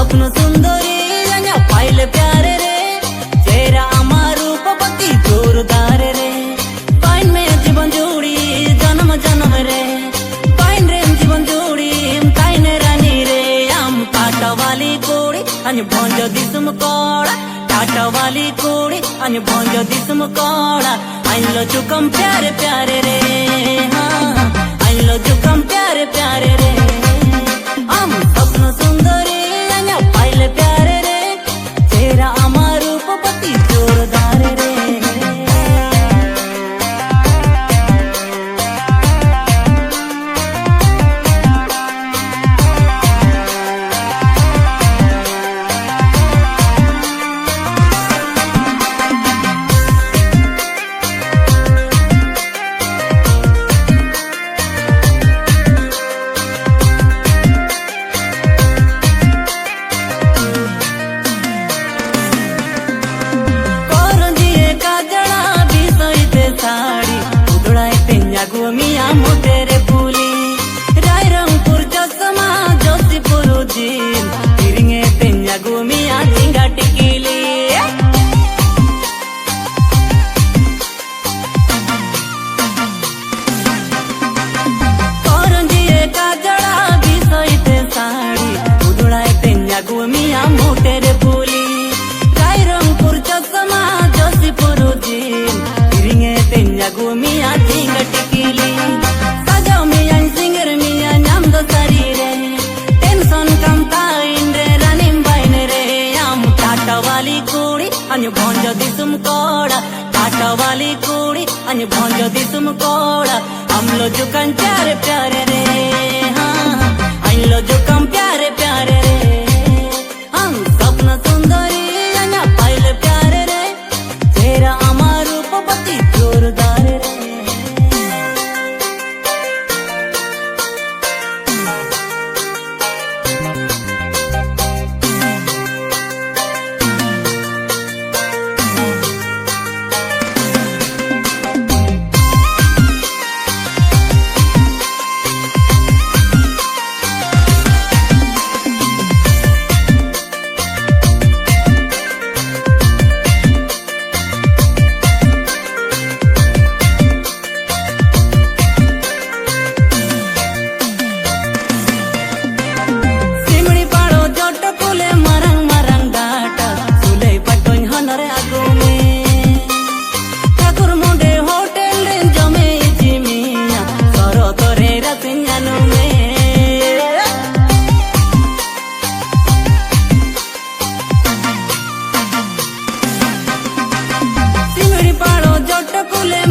स्वप्न सुंदरी पाइले प्यारे रे चेहरा आमार रूपवती जोरदार रे पाइन में जीवन जोड़ी जन्म जन्म रे पाइन रे जीवन जोड़ी ताइने रानी रे आम काटा वाली कोड़ी अनि भंज दिसम कोड़ा काटा वाली कोड़ी अनि भंज दिसम कोड़ा आइन लो चुकम प्यारे प्यारे रे हाँ आइन लो चुकम प्यारे प्यारे रे आम स्वप्न सुंदरी पाइले प्यारे रे चेहरा आमार रूपवती जोरदार रे गुमिया मोटेरे पुली रायरंगपुर चश्मा जोशीपुर जीन तिरिंगे तेन्या गुमिया झिंगा टिकिली करंजिए काजड़ा बिसईते साड़ी उदुड़ाए तेन्या गुमिया मोटेरे पुली रायरंगपुर चश्मा जोशीपुर जीन तिरिंगे तेन्या गुमिया झिंगा टिकिली सजाओ मिया सिंगर मिया नाम दो सारी रे टेंशन कम ताइन रे रनिम बाइन रे आम टाटा वाली कुड़ी अन्य भंज दिसुम कोड़ा टाटा वाली कुड़ी अन्य भंज दिसुम कोड़ा हम लो जुकन प्यारे प्यारे रे हाँ हम लो जुकम प्यारे प्यारे रे हम स्वप्न सुंदरी पाइले प्यारे रे चेहरा आमार रूपवती जोरदार रे पाड़ो जट कुले